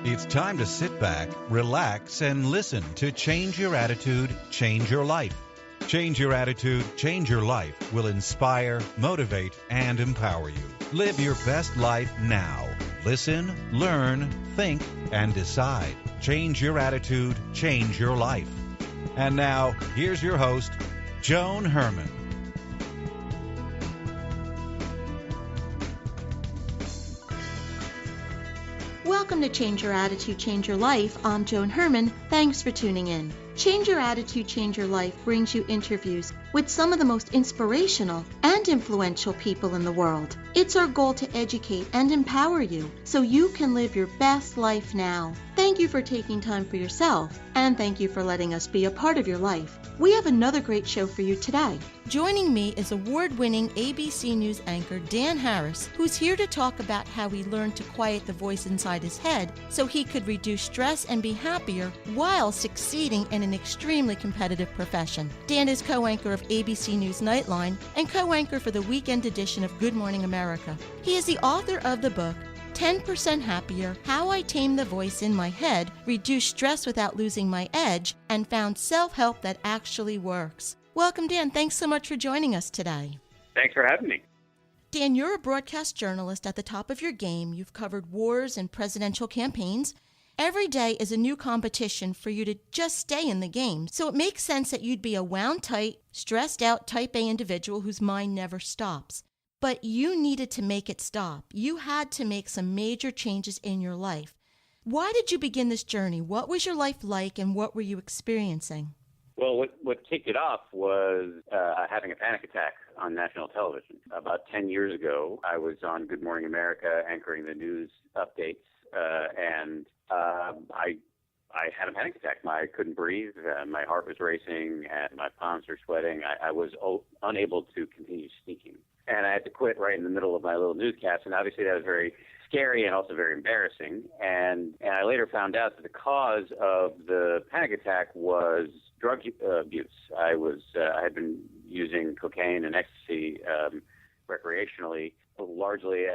It's time to sit back, relax, and listen to Change Your Attitude, Change Your Life. Change Your Attitude, Change Your Life will inspire, motivate, and empower you. Live your best life now. Listen, learn, think, and decide. Change your attitude, change your life. And now, here's your host, Joan Herman. Welcome to Change Your Attitude, Change Your Life. I'm Joan Herman. Thanks for tuning in. Change Your Attitude, Change Your Life brings you interviews with some of the most inspirational and influential people in the world. It's our goal to educate and empower you so you can live your best life now. Thank you for taking time for yourself, and thank you for letting us be a part of your life. We have another great show for you today. Joining me is award-winning ABC News anchor Dan Harris, who's here to talk about how he learned to quiet the voice inside his head so he could reduce stress and be happier while succeeding in an extremely competitive profession. Dan is co-anchor of ABC News Nightline and co-anchor for the weekend edition of Good Morning America. He is the author of the book 10% Happier, How I Tamed the Voice in My Head, Reduced Stress Without Losing My Edge, and Found Self-Help That Actually Works. Welcome, Dan. Thanks so much for joining us today. Thanks for having me. Dan, you're a broadcast journalist at the top of your game. You've covered wars and presidential campaigns. Every day is a new competition for you to just stay in the game. So it makes sense that you'd be a wound-tight, stressed-out Type A individual whose mind never stops. But you needed to make it stop. You had to make some major changes in your life. Why did you begin this journey? What was your life like, and what were you experiencing? Well, what kicked it off was having a panic attack on national television. About 10 years ago, I was on Good Morning America anchoring the news updates, and I had a panic attack. I couldn't breathe, my heart was racing, and my palms were sweating. I was unable to continue speaking. And I had to quit right in the middle of my little newscast, and obviously that was very scary and also very embarrassing. And I later found out that the cause of the panic attack was drug abuse. I had been using cocaine and ecstasy recreationally, largely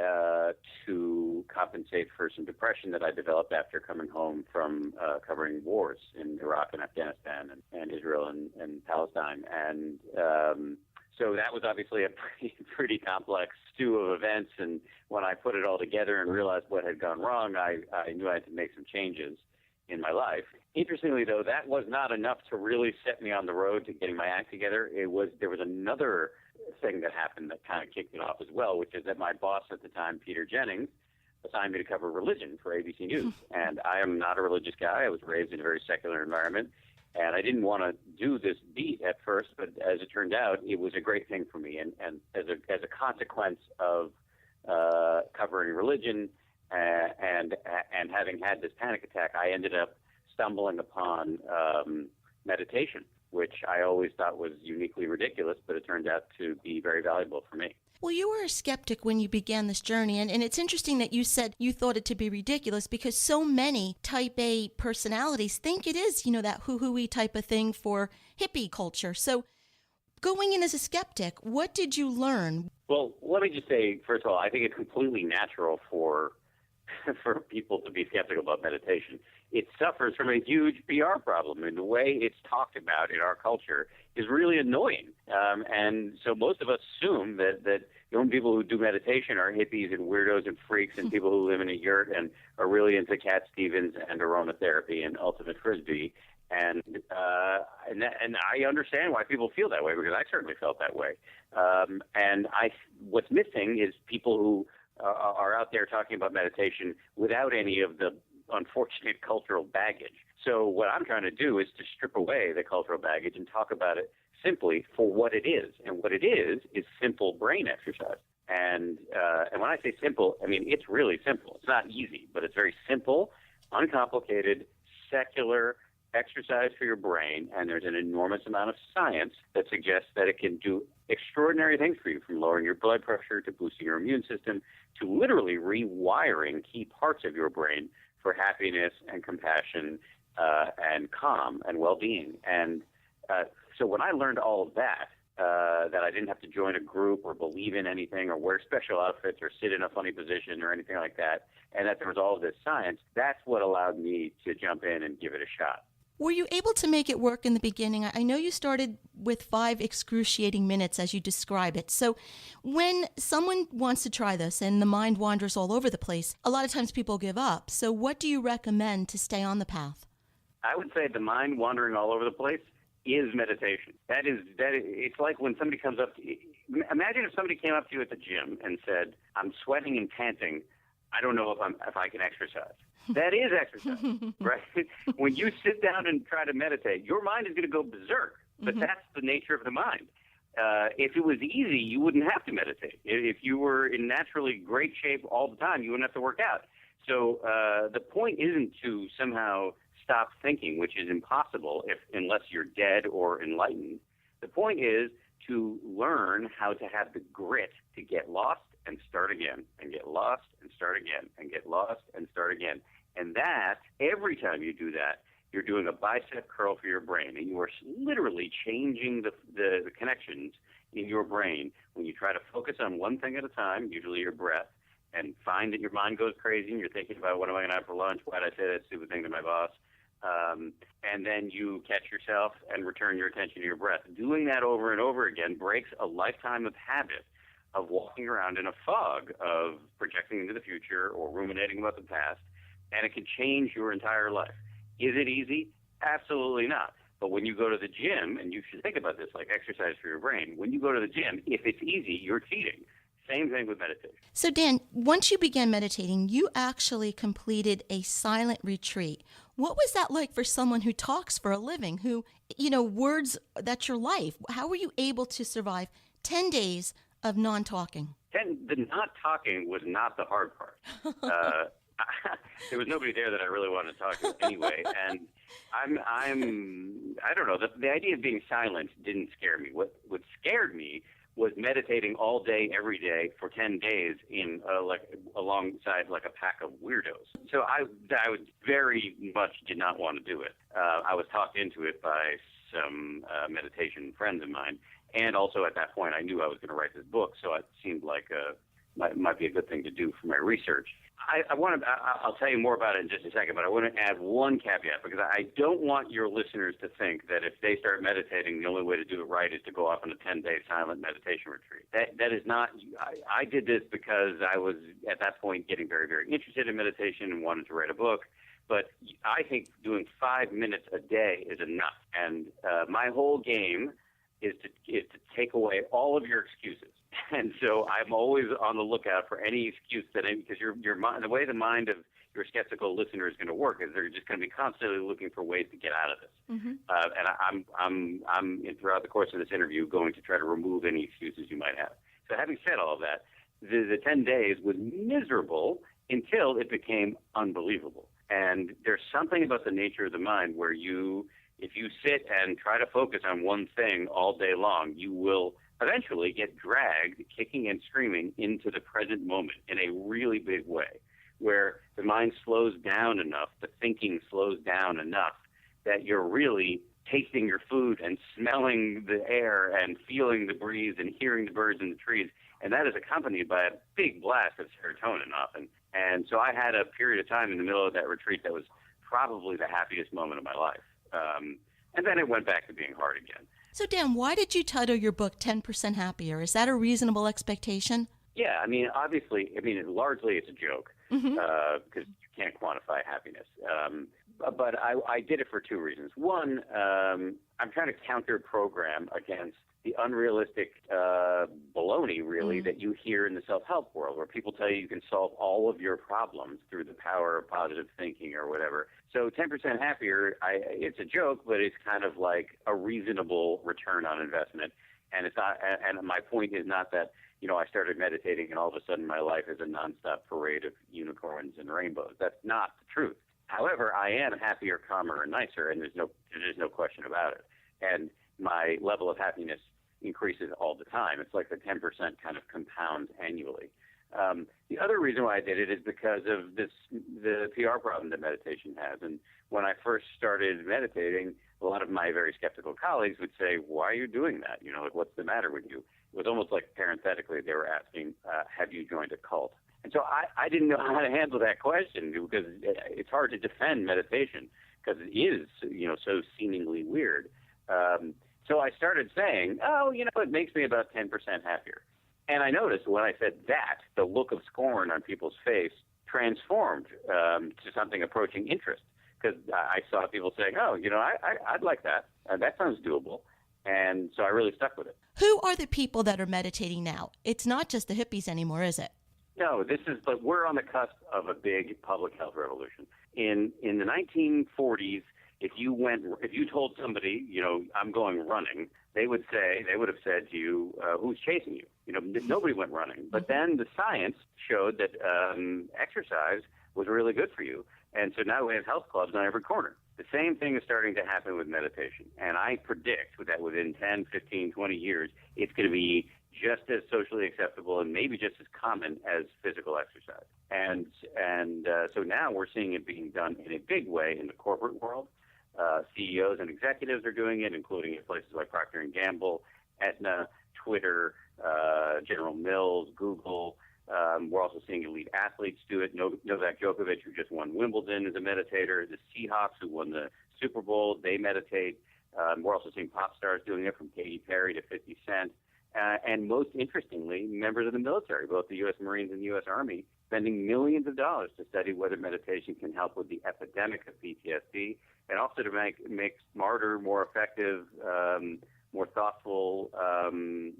to compensate for some depression that I developed after coming home from covering wars in Iraq and Afghanistan and Israel and Palestine. And so that was obviously a pretty complex stew of events, and when I put it all together and realized what had gone wrong, I knew I had to make some changes in my life. Interestingly, though, that was not enough to really set me on the road to getting my act together. There was another thing that happened that kind of kicked it off as well, which is that my boss at the time, Peter Jennings, assigned me to cover religion for ABC News. And I am not a religious guy. I was raised in a very secular environment. And I didn't want to do this beat at first, but as it turned out, it was a great thing for me. And as a consequence of covering religion and having had this panic attack, I ended up stumbling upon meditation, which I always thought was uniquely ridiculous, but it turned out to be very valuable for me. Well, you were a skeptic when you began this journey, and it's interesting that you said you thought it to be ridiculous because so many Type A personalities think it is, that hoo-hoo-y type of thing for hippie culture. So going in as a skeptic, what did you learn? Well, let me just say, first of all, I think it's completely natural for people to be skeptical about meditation. It suffers from a huge PR problem, and the way it's talked about in our culture is really annoying. And so most of us assume that the only people who do meditation are hippies and weirdos and freaks and people who live in a yurt and are really into Cat Stevens and aromatherapy and ultimate frisbee. And I understand why people feel that way, because I certainly felt that way. And what's missing is people who are out there talking about meditation without any of the unfortunate cultural baggage. So what I'm trying to do is to strip away the cultural baggage and talk about it simply for what it is. And what it is simple brain exercise. And when I say simple, I mean it's really simple. It's not easy, but it's very simple, uncomplicated, secular exercise for your brain. And there's an enormous amount of science that suggests that it can do extraordinary things for you, from lowering your blood pressure to boosting your immune system to literally rewiring key parts of your brain for happiness and compassion and calm and well-being. And so when I learned all of that, that I didn't have to join a group or believe in anything or wear special outfits or sit in a funny position or anything like that, and that there was all of this science. That's what allowed me to jump in and give it a shot. Were you able to make it work in the beginning? I know you started with 5 excruciating minutes as you describe it. So when someone wants to try this and the mind wanders all over the place, a lot of times people give up. So what do you recommend to stay on the path? I would say the mind wandering all over the place is meditation. It's like when somebody comes up to you. Imagine if somebody came up to you at the gym and said, "I'm sweating and panting. I don't know if I can exercise." That is exercise, right? When you sit down and try to meditate, your mind is going to go berserk, but that's the nature of the mind. If it was easy, you wouldn't have to meditate. If you were in naturally great shape all the time, you wouldn't have to work out. So the point isn't to somehow stop thinking, which is impossible unless you're dead or enlightened. The point is to learn how to have the grit to get lost and start again, and get lost and start again, and get lost and start again. And that, every time you do that, you're doing a bicep curl for your brain, and you are literally changing the connections in your brain when you try to focus on one thing at a time, usually your breath, and find that your mind goes crazy and you're thinking about what am I going to have for lunch, why did I say that stupid thing to my boss, and then you catch yourself and return your attention to your breath. Doing that over and over again breaks a lifetime of habit of walking around in a fog of projecting into the future or ruminating about the past, and it can change your entire life. Is it easy? Absolutely not. But when you go to the gym, and you should think about this like exercise for your brain, when you go to the gym, if it's easy, you're cheating. Same thing with meditation. So Dan, once you began meditating, you actually completed a silent retreat. What was that like for someone who talks for a living, who, words, that's your life? How were you able to survive 10 days of non-talking? The not talking was not the hard part. There was nobody there that I really wanted to talk to anyway, and I don't know. The idea of being silent didn't scare me. What scared me was meditating all day, every day for 10 days alongside like a pack of weirdos. So I very much did not want to do it. I was talked into it by some meditation friends of mine, and also at that point I knew I was going to write this book, so it seemed like might be a good thing to do for my research. I'll tell you more about it in just a second, but I want to add one caveat, because I don't want your listeners to think that if they start meditating, the only way to do it right is to go off on a 10-day silent meditation retreat. That is not. I did this because I was at that point getting very, very interested in meditation and wanted to write a book. But I think doing 5 minutes a day is enough. And my whole game is to take away all of your excuses. And so I'm always on the lookout for any excuse because your mind, the way the mind of your skeptical listener is going to work is they're just going to be constantly looking for ways to get out of this. Mm-hmm. And I'm throughout the course of this interview going to try to remove any excuses you might have. So having said all of that, the 10 days was miserable until it became unbelievable. And there's something about the nature of the mind where if you sit and try to focus on one thing all day long, you will eventually get dragged, kicking and screaming, into the present moment in a really big way, where the mind slows down enough, the thinking slows down enough that you're really tasting your food and smelling the air and feeling the breeze and hearing the birds in the trees. And that is accompanied by a big blast of serotonin often. And so I had a period of time in the middle of that retreat that was probably the happiest moment of my life. And then it went back to being hard again. So, Dan, why did you title your book 10% Happier? Is that a reasonable expectation? Yeah, obviously, largely it's a joke because you can't quantify happiness. But I did it for two reasons. One, I'm trying to counter-program against the unrealistic baloney, really, that you hear in the self-help world, where people tell you can solve all of your problems through the power of positive thinking or whatever. So 10% Happier, it's a joke, but it's kind of like a reasonable return on investment. And it's not. And my point is not that I started meditating and all of a sudden my life is a nonstop parade of unicorns and rainbows. That's not the truth. However, I am happier, calmer, and nicer, and there's no question about it. And my level of happiness increases all the time. It's like the 10% kind of compounds annually. The other reason why I did it is because of the PR problem that meditation has. And when I first started meditating, a lot of my very skeptical colleagues would say, "Why are you doing that? Like, what's the matter with you?" It was almost like parenthetically they were asking, "Have you joined a cult?" And so I didn't know how to handle that question, because it's hard to defend meditation because it is, so seemingly weird. So I started saying, it makes me about 10% happier. And I noticed when I said that, the look of scorn on people's face transformed to something approaching interest, because I saw people saying, I'd like that. That sounds doable. And so I really stuck with it. Who are the people that are meditating now? It's not just the hippies anymore, is it? No, but we're on the cusp of a big public health revolution. In the 1940s, if you told somebody, I'm going running, they would have said to you, who's chasing you? Nobody went running. But then the science showed that exercise was really good for you. And so now we have health clubs on every corner. The same thing is starting to happen with meditation. And I predict that within 10, 15, 20 years, it's going to be just as socially acceptable and maybe just as common as physical exercise. And so now we're seeing it being done in a big way in the corporate world. CEOs and executives are doing it, including at places like Procter & Gamble, Aetna, Twitter, General Mills, Google. We're also seeing elite athletes do it. Novak Djokovic, who just won Wimbledon, is a meditator. The Seahawks, who won the Super Bowl, they meditate. We're also seeing pop stars doing it, from Katy Perry to 50 Cent. And most interestingly, members of the military, both the U.S. Marines and the U.S. Army, spending millions of dollars to study whether meditation can help with the epidemic of PTSD, and also to make smarter, more effective, more thoughtful,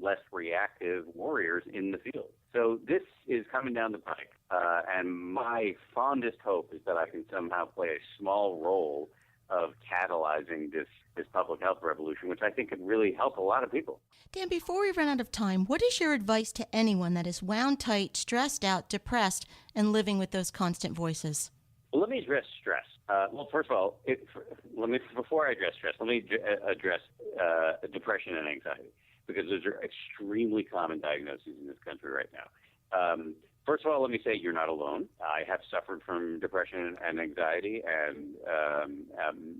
less reactive warriors in the field. So this is coming down the pike, and my fondest hope is that I can somehow play a small role of catalyzing this public health revolution, which I think could really help a lot of people. Dan, before we run out of time, what is your advice to anyone that is wound tight, stressed out, depressed, and living with those constant voices? Well, let me address stress. First of all, before I address stress, let me address depression and anxiety, because those are extremely common diagnoses in this country right now. First of all, let me say you're not alone. I have suffered from depression and anxiety, and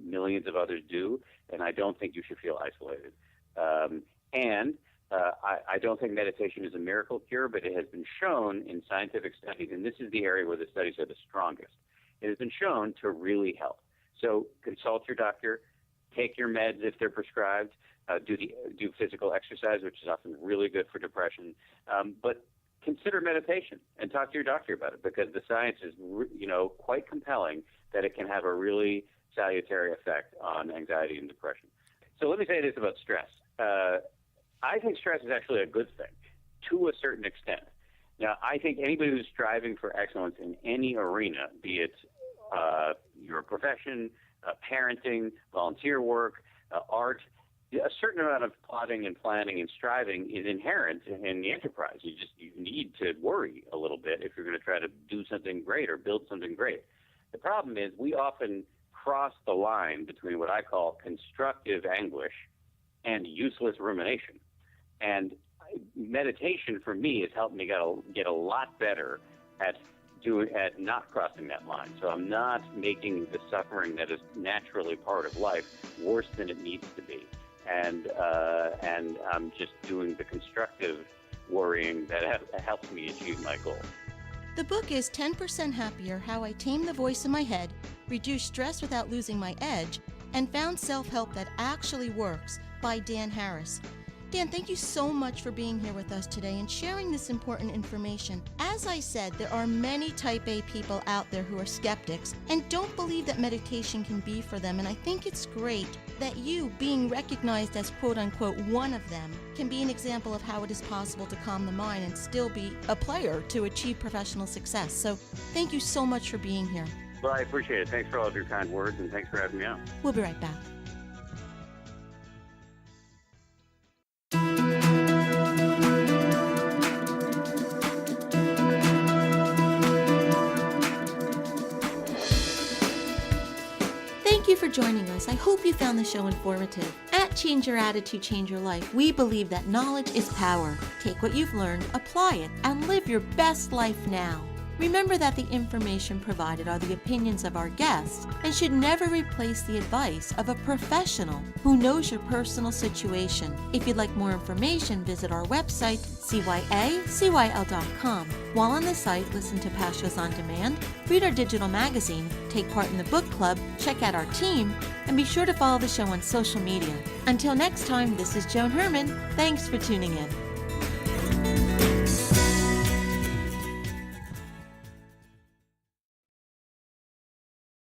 millions of others do, and I don't think you should feel isolated. I don't think meditation is a miracle cure, but it has been shown in scientific studies, and this is the area where the studies are the strongest. It has been shown to really help. So consult your doctor, take your meds if they're prescribed, do physical exercise, which is often really good for depression, but consider meditation and talk to your doctor about it, because the science is, quite compelling that it can have a really salutary effect on anxiety and depression. So let me say this about stress. I think stress is actually a good thing to a certain extent. Now, I think anybody who's striving for excellence in any arena, be it your profession, parenting, volunteer work, art, a certain amount of plotting and planning and striving is inherent in the enterprise. You need to worry a little bit if you're going to try to do something great or build something great. The problem is we often cross the line between what I call constructive anguish and useless rumination. And meditation for me has helped me get a lot better at not crossing that line. So I'm not making the suffering that is naturally part of life worse than it needs to be. And I'm just doing the constructive worrying that helps me achieve my goal. The book is 10% Happier: How I Tame the Voice in My Head, Reduced Stress Without Losing My Edge, and Found Self-Help That Actually Works by Dan Harris. Dan, thank you so much for being here with us today and sharing this important information. As I said, there are many type A people out there who are skeptics and don't believe that meditation can be for them, and I think it's great that you, being recognized as quote-unquote one of them, can be an example of how it is possible to calm the mind and still be a player to achieve professional success. So thank you so much for being here. Well, I appreciate it. Thanks for all of your kind words, and thanks for having me on. We'll be right back. Thank you for joining us. I hope you found the show informative. At At Change Your Attitude, Change Your Life, we believe that knowledge is power. Take what you've learned, apply it, and live your best life now. Remember that the information provided are the opinions of our guests and should never replace the advice of a professional who knows your personal situation. If you'd like more information, visit our website, cyacyl.com. While on the site, listen to past shows on demand, read our digital magazine, take part in the book club, check out our team, and be sure to follow the show on social media. Until next time, this is Joan Herman. Thanks for tuning in.